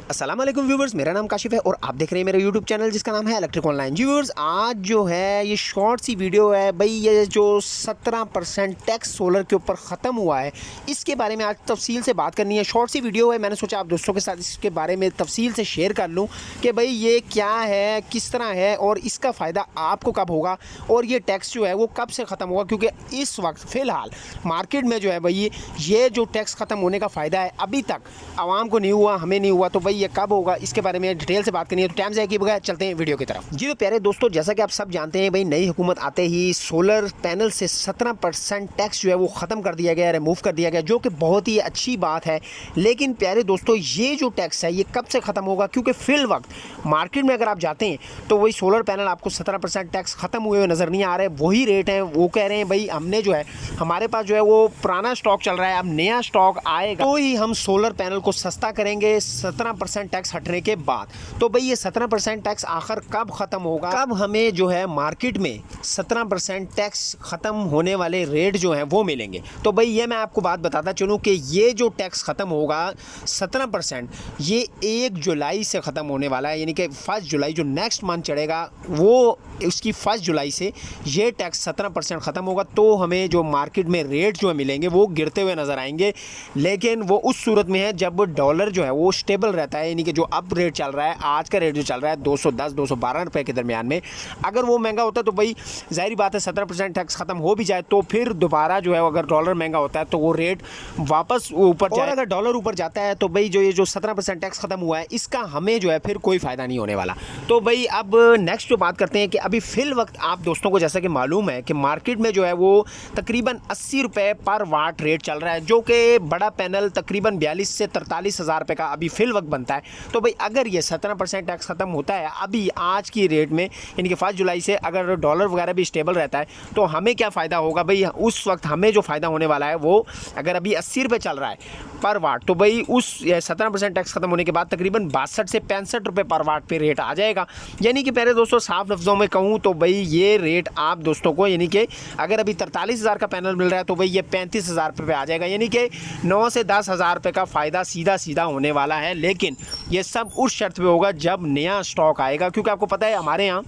अस्सलाम वालेकुम व्यूवर्स, मेरा नाम काशिफ है और आप देख रहे हैं मेरा यूट्यूब चैनल जिसका नाम है इलेक्ट्रिक ऑनलाइन। व्यूवर्स, आज जो है ये शॉर्ट सी वीडियो है भाई, ये जो 17% टैक्स सोलर के ऊपर ख़त्म हुआ है इसके बारे में आज तफसील से बात करनी है। शॉर्ट सी वीडियो है, मैंने सोचा आप दोस्तों के साथ इसके बारे में तफसील से शेयर कर लूँ कि भाई ये क्या है, किस तरह है और इसका फ़ायदा आपको कब होगा और ये टैक्स जो है वो कब से ख़त्म होगा। क्योंकि इस वक्त फ़िलहाल मार्केट में जो है भाई ये जो टैक्स ख़त्म होने का फ़ायदा है अभी तक आवाम को नहीं हुआ, हमें नहीं हुआ, तो भाई ये कब होगा इसके बारे में डिटेल से बात करनी है। तो टाइम जाएगी बगैर चलते हैं वीडियो की तरफ। जी तो प्यारे दोस्तों, जैसा कि आप सब जानते हैं भाई, नई हुकूमत आते ही सोलर पैनल से 17% टैक्स जो है वो ख़त्म कर दिया गया, रिमूव कर दिया गया, जो कि बहुत ही अच्छी बात है। लेकिन प्यारे दोस्तों, ये जो टैक्स है ये कब से ख़त्म होगा? क्योंकि फिल वक्त मार्केट में अगर आप जाते हैं तो वही सोलर पैनल आपको 17% टैक्स ख़त्म हुए हुए नज़र नहीं आ रहे, वही रेट है। वो कह रहे हैं भाई हमने जो है, हमारे पास जो है वो पुराना स्टॉक चल रहा है, अब नया स्टॉक आएगा तो ही हम सोलर पैनल को सस्ता करेंगे 17% टैक्स हटने के बाद। तो भाई ये 17% टैक्स आखिर कब ख़त्म होगा, कब हमें जो है मार्केट में 17% टैक्स ख़त्म होने वाले रेट जो हैं वो मिलेंगे? तो भाई ये मैं आपको बात बताता चलूँ कि ये जो टैक्स ख़त्म होगा 17%, ये 1 जुलाई से ख़त्म होने वाला है। यानी कि 1 जुलाई जो नेक्स्ट मंथ चढ़ेगा वो उसकी 1 जुलाई से ये टैक्स 17% ख़त्म होगा। तो हमें जो मार्केट में रेट जो है मिलेंगे वो गिरते हुए नज़र आएंगे। लेकिन वो उस सूरत में है जब डॉलर जो है वो स्टेबल रहता है, यानी कि जो अब रेट चल रहा है, आज का रेट जो चल रहा है 210-212 रुपये के दरमियान में, अगर वो महंगा होता है तो भाई ज़ाहिर बात है 17% टैक्स ख़त्म हो भी जाए तो फिर दोबारा जो है अगर डॉलर महंगा होता है तो वो रेट वापस ऊपर जाए। और अगर डॉलर ऊपर जाता है तो भाई जो ये जो 17% टैक्स ख़त्म हुआ है इसका हमें जो है फिर कोई फ़ायदा नहीं होने वाला। तो भाई अब नेक्स्ट जो बात करते हैं कि अभी फ़िल वक्त आप दोस्तों को जैसा कि मालूम है कि मार्केट में जो है वो तकरीबन 80 रुपये पर वाट रेट चल रहा है, जो कि बड़ा पैनल तकरीबन 42 से 43 हज़ार रुपये का अभी फ़िल वक्त बनता है। तो भाई अगर ये 17% टैक्स ख़त्म होता है अभी आज की रेट में, यानी कि 1 जुलाई से, अगर डॉलर वगैरह भी स्टेबल रहता है तो हमें क्या फ़ायदा होगा भाई? उस वक्त हमें जो फ़ायदा होने वाला है वो, अगर अभी 80 रुपये चल रहा है पर वाट, तो भाई उस 17% टैक्स ख़त्म होने के बाद तकरीबन 62 से 65 रुपये पर वाट पे रेट आ जाएगा। यानी कि प्यारे दोस्तों, साफ लफ्ज़ों में कहूँ तो भाई ये रेट आप दोस्तों को, यानी कि अगर अभी 43 हज़ार का पैनल मिल रहा है तो भाई ये 35 हज़ार रुपये पे आ जाएगा। यानी कि 9 से 10 हज़ार रुपये का फ़ायदा सीधा सीधा होने वाला है। लेकिन ये सब उस शर्त पे होगा जब नया स्टॉक आएगा, क्योंकि आपको पता है हमारे यहाँ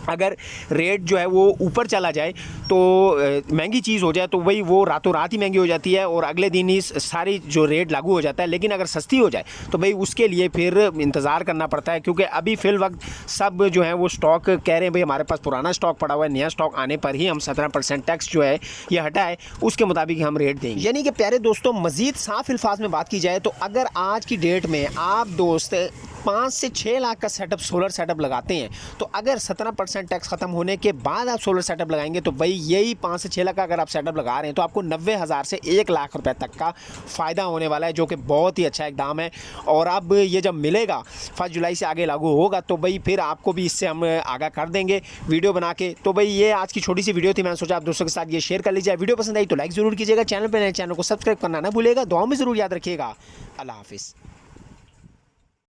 अगर रेट जो है वो ऊपर चला जाए तो महंगी चीज़ हो जाए तो वही वो रातों रात ही महंगी हो जाती है और अगले दिन ही सारी जो रेट लागू हो जाता है। लेकिन अगर सस्ती हो जाए तो भाई उसके लिए फिर इंतज़ार करना पड़ता है, क्योंकि अभी फ़िल वक्त सब जो है वो स्टॉक कह रहे हैं भाई हमारे पास पुराना स्टॉक पड़ा हुआ है, नया स्टॉक आने पर ही हम 17% टैक्स जो है ये हटाए, उसके मुताबिक हम रेट देंगे। यानी कि प्यारे दोस्तों, मज़ीद साफ अल्फाज में बात की जाए तो अगर आज की डेट में आप दोस्त 5 से 6 लाख का सेटअप, सोलर सेटअप लगाते हैं, तो अगर 17% टैक्स ख़त्म होने के बाद आप सोलर सेटअप लगाएंगे तो भाई यही 5 से 6 लाख का अगर आप सेटअप लगा रहे हैं तो आपको 90 हज़ार से 1 लाख रुपए तक का फ़ायदा होने वाला है, जो कि बहुत ही अच्छा इकदाम है। और अब ये जब मिलेगा 1 जुलाई से आगे लागू होगा तो भाई फिर आपको भी इससे हम आगाह कर देंगे वीडियो बना के। तो भाई ये आज की छोटी सी वीडियो थी, मैंने सोचा आप दोस्तों के साथ ये शेयर कर लीजिए। वीडियो पसंद आई तो लाइक ज़रूर कीजिएगा, चैनल पर नए चैनल को सब्सक्राइब करना ना भूलिएगा, दुआ में ज़रूर याद रखिएगा। अल्लाह हाफिज़।